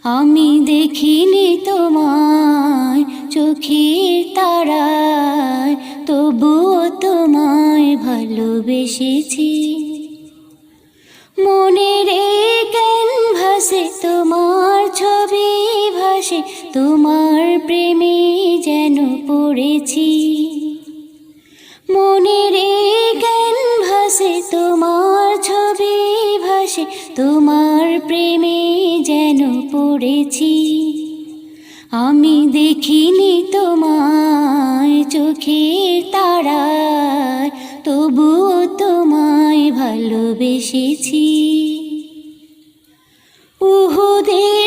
আমি দেখিনি তোমায় চোখের তারায়, তবুও তোমায় ভালোবেসেছি। মনের এই ক্যানভাসে তোমার ছবি ভাসে, তোমার প্রেমে যেন পড়েছি। মনের এই ক্যানভাসে তোমার ছবি ভাসে, তোমার প্রেমে যেন পড়েছি। আমি দেখিনি তোমায় চোখের তারায়, তবুও তোমায় ভালোবেসেছি। উহুদের